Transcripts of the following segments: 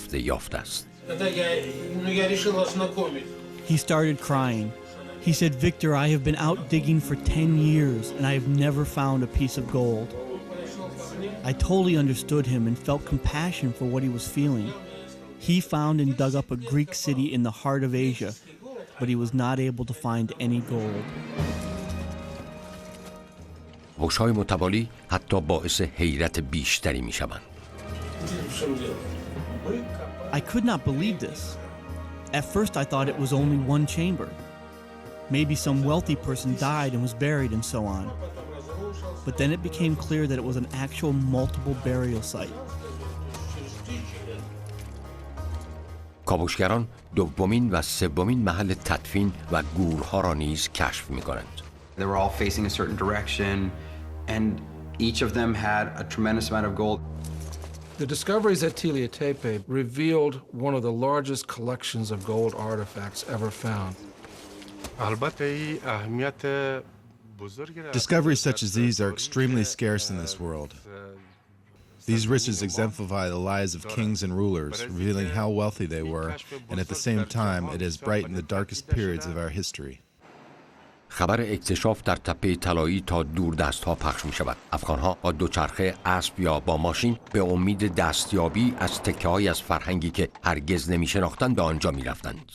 رفته یافته است. He started crying. He said, "Victor, I have been out digging for 10 years and I have never found a piece of gold." I totally understood him and felt compassion for what he was feeling. He found and dug up a Greek city in the heart of Asia, but he was not able to find any gold. هوش‌های متوالی حتی باعث حیرت بیشتری می‌شوند. I could not believe this. At first I thought it was only one chamber. Maybe some wealthy person died and was buried and so on. But then it became clear that it was an actual multiple burial site. کاوشگران دومین و سومین محل تدفین و گورها را نیز کشف می‌کنند. They were all facing a certain direction, and each of them had a tremendous amount of gold. The discoveries at Tilla Tepe revealed one of the largest collections of gold artifacts ever found. Discoveries such as these are extremely scarce in this world. These riches exemplify the lives of kings and rulers, revealing how wealthy they were, and at the same time, it has brightened the darkest periods of our history. خبر اکتشاف در تپه طلایی تا دور دستها پخش می شود. افغانها با دوچرخه، اسب یا با ماشین به امید دستیابی از تکه‌های از فرهنگی که هرگز نمی شناختند به آنجا می رفتند.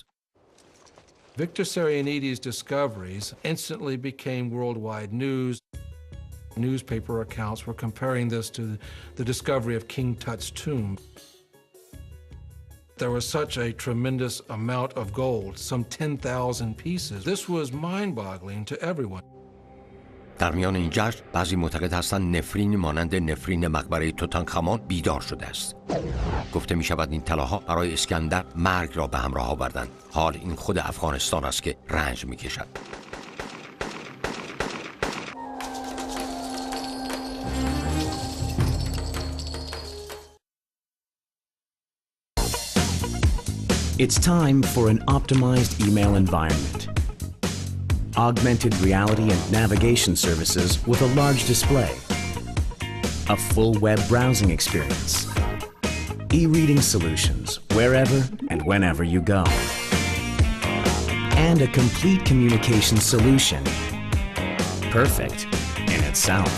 Victor Sarianides' discoveries instantly became worldwide news. Newspaper accounts were comparing this to the discovery of King Tut's tomb. There was such a tremendous amount of gold, some 10,000 pieces. This was mind-boggling to everyone. در میان این جشن بعضی معتقد هستند نفرین مانند نفرین مقبره توتنخامون بیدار شده است. گفته می شود این طلاها برای اسکندر مرگ را به همراه آوردند. حال این خود افغانستان است که رنج می کشد. It's time for an optimized email environment. Augmented reality and navigation services with a large display. A full web browsing experience. E-reading solutions wherever and whenever you go. And a complete communication solution. Perfect in itself.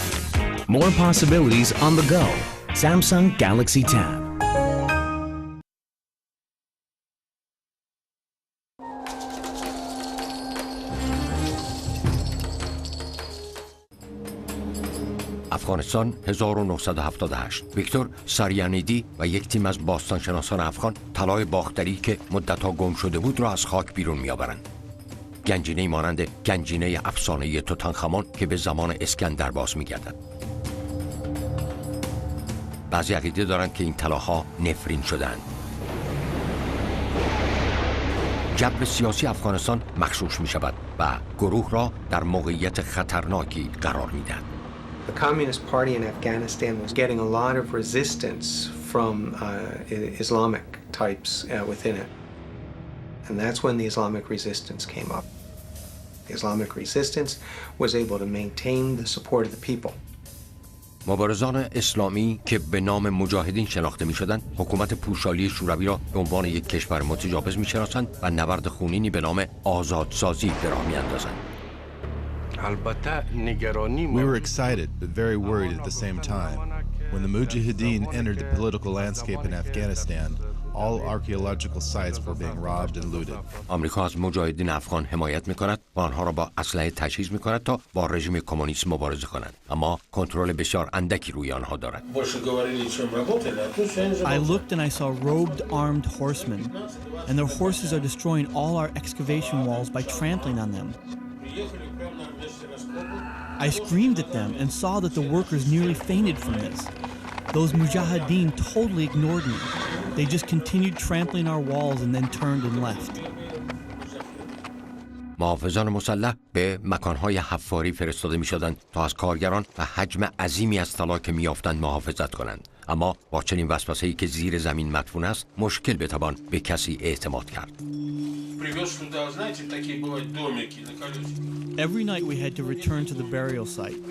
More possibilities on the go. Samsung Galaxy Tab. افغانستان 1978 ویکتور ساریانیدی و یک تیم از باستانشناسان افغان طلای باختری که مدت‌ها گم شده بود را از خاک بیرون می‌آورند. گنجینه‌ای مانند گنجینه افسانه‌ای توتنخامون که به زمان اسکندر باز می‌گردد. بعضی عقیده دارند که این طلاها نفرین شدند. جبر سیاسی افغانستان مغشوش می‌شود و گروه را در موقعیت خطرناکی قرار می‌دهد. The Communist Party in Afghanistan was getting a lot of resistance from Islamic types within it. And that's when the Islamic resistance came up. The Islamic resistance was able to maintain the support of the people. مبارزان اسلامی که به نام مجاهدین شناخته می‌شدند، حکومت پوشالی شوروی را به عنوان یک کشور متجاوز می‌شناسند و نبرد خونینی به نام آزادسازی به راه می‌اندازند. We were excited, but very worried at the same time. When the Mujahideen entered the political landscape in Afghanistan, all archaeological sites were being robbed and looted. آمریکا از مجاهدین افغان حمایت می‌کند و آنها را با اسلحه تجهیز می‌کند تا با رژیم کمونیست مبارزه کنند، اما کنترل بسیار اندکی روی آنها دارد. I looked and I saw robed armed horsemen, and their horses are destroying all our excavation walls by trampling on them. I screamed at them and saw that the workers nearly fainted from this. Those mujahideen totally ignored me. They just continued trampling our walls and then turned and left. محافظان مسلح به مکانهای حفاری فرستاده می‌شدند تا از کارگران و حجم عظیمی از طلا که می‌یافتند محافظت کنند، اما با چنین وسوسه‌ای که زیر زمین مدفون است مشکل بتوان به کسی اعتماد کرد. Every night we had to return to the burial site,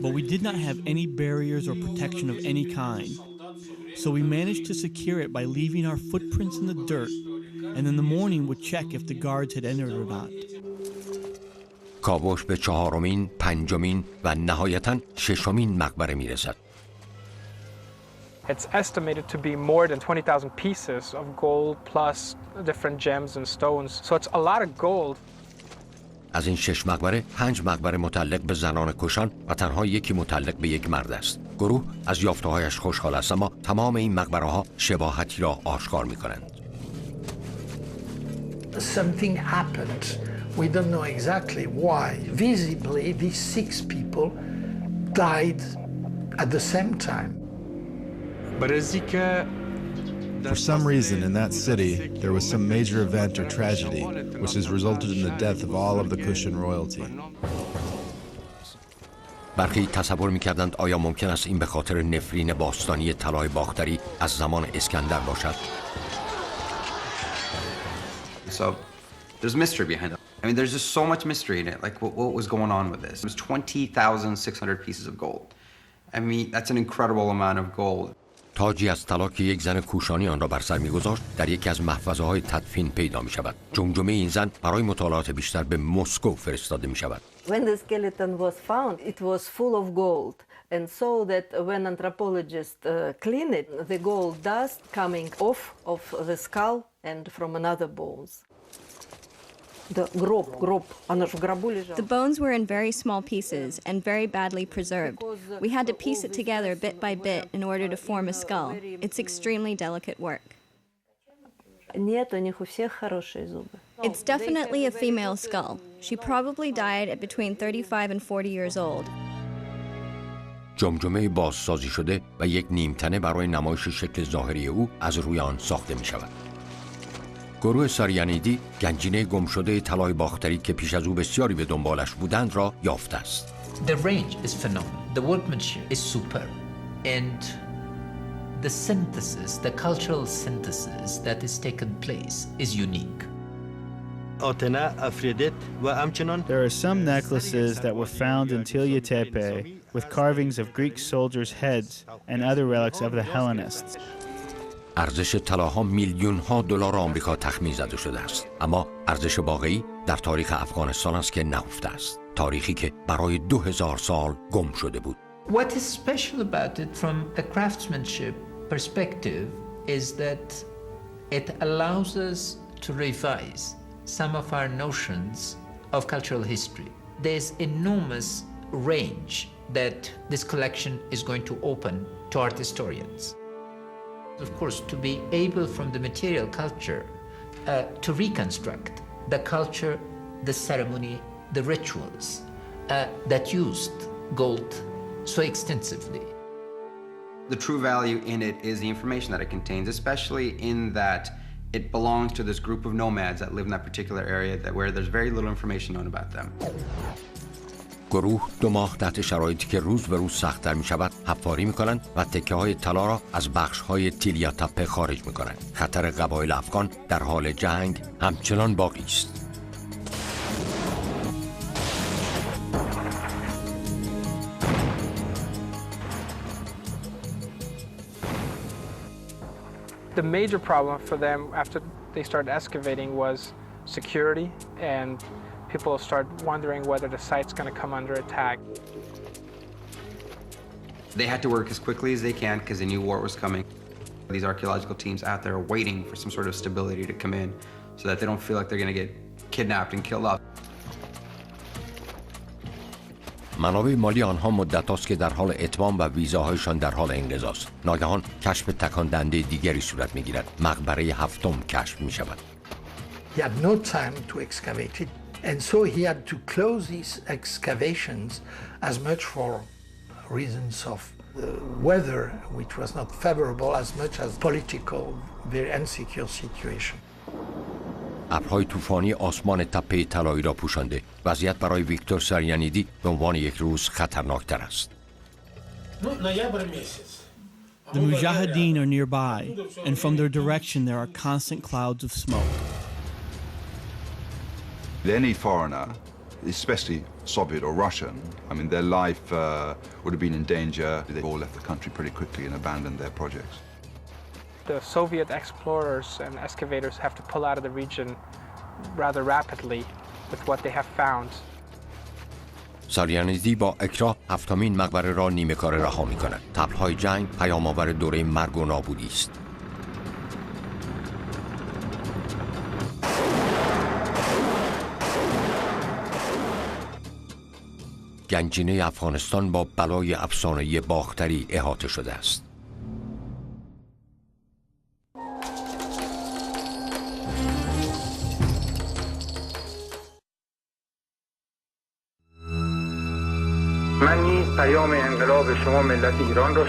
but we did not have any barriers or protection of any kind. so we managed to secure it by leaving our footprints in the dirt, and in the morning would check if the guards had entered or not. کاوش به چهارمین، پنجمین و نهایتاً ششمین مقبره میرسد. It's estimated to be more than 20,000 pieces of gold plus different gems and stones. So it's a lot of gold. از این 6 مقبره 5 مقبره متعلق به زنان کشان و تنها یکی متعلق به یک مرد است. گروه از یافته‌هایش خوشحال است، اما تمام این مقبره‌ها شباهتی را آشکار می‌کنند. Something happened. We don't know exactly why. Visibly, these 6 people died at the same time. For some reason, in that city, there was some major event or tragedy, which has resulted in the death of all of the Kushan royalty. برخی تصور می‌کردند آیا ممکن است این به خاطر نفرین باستانی طلای باختری از زمان اسکندر باشد؟ So there's mystery behind it. I mean, there's just so much mystery in it. Like, what was going on with this? It was 20,600 pieces of gold. I mean, that's an incredible amount of gold. تاجی از طلا که یک زن کوشانی آن را بر سر می‌گذاشت در یکی از محفظه‌های تدفین پیدا می‌شود. جمجمه این زن برای مطالعات بیشتر به مسکو فرستاده می‌شود. When the skeleton was found, it was full of gold. And so that when anthropologists clean it, the gold dust coming off of the skull and from another bones. The bones were in very small pieces and very badly preserved. We had to piece it together bit by bit in order to form a skull. It's extremely delicate work. It's definitely a female skull. She probably died at between 35 and 40 years old. جمجمه بازسازی شده و یک نیمتنه برای نمایش شکل ظاهری او از روی آن ساخته می‌شود. گروه ساریانیدی گنجینه گم شده طلای باختری که پیش از او بسیاری به دنبالش بودند را یافته است. The range is phenomenal. The workmanship is superb. And the synthesis, the cultural synthesis that is taken place is unique. There are some necklaces that were found in Tilla Tepe with carvings of Greek soldiers' heads and other relics of the Hellenists. ارزش طلاها میلیون‌ها دلار آمریکا تخمین زده شده است، اما ارزش واقعی در تاریخ افغانستان است که نهفته است، تاریخی که برای 2000 سال گم شده بود. What is special about it from a craftsmanship perspective is that it allows us to revise some of our notions of cultural history. There's enormous range that this collection is going to open to art historians. Of course, to be able from the material culture to reconstruct the culture, the ceremony, the rituals that used gold so extensively. The true value in it is the information that it contains, especially in that it belongs to this group of nomads that live in that particular area where there's very little information known about them. گروه 2 ماه تحت شرایطی که روز به روز سخت‌تر می‌شود حفاری می‌کنند و تکه‌های طلا را از بخش‌های تیلیا تپه خارج می‌کنند. خطر قبایل افغان در حال جنگ همچنان باقی است. The major problem for them after they started excavating was security, and people start wondering whether the site's going to come under attack. They had to work as quickly as they can because they knew war was coming. These archaeological teams out there are waiting for some sort of stability to come in so that they don't feel like they're going to get kidnapped and killed off. منابع مالی آنها مدت است که در حال اتمام و ویزاهایشان در حال انقضاست. ناگهان کشف تکان دهنده دیگری صورت می‌گیرد. مقبره 7 کشف می‌شود. He had no time to excavate it, and so he had to close these excavations as much for reasons of weather, which was not favorable, as much as political, very insecure situation. ابرهای طوفانی آسمان تپه طلایی را پوشانده. وضعیت برای ویکتور ساریانیدی به عنوان یک روز خطرناکتر است. The Mujahideen are nearby, and from their direction there are constant clouds of smoke. Any foreigner, especially Soviet or Russian, I mean, their life would have been in danger. They all left the country pretty quickly and abandoned their projects. The Soviet explorers and excavators have to pull out of the region rather rapidly with what they have found. ساریانیدی با اکراه هفتمین مقبره را نیمه کاره رها می کند. طبل‌های جنگ پیام‌آور دوره مرگ و نابودی است. گنجینه افغانستان با بلای افسانه‌ای باختری احاطه شده است. من نیز پیام انقلاب شما ملت ایران را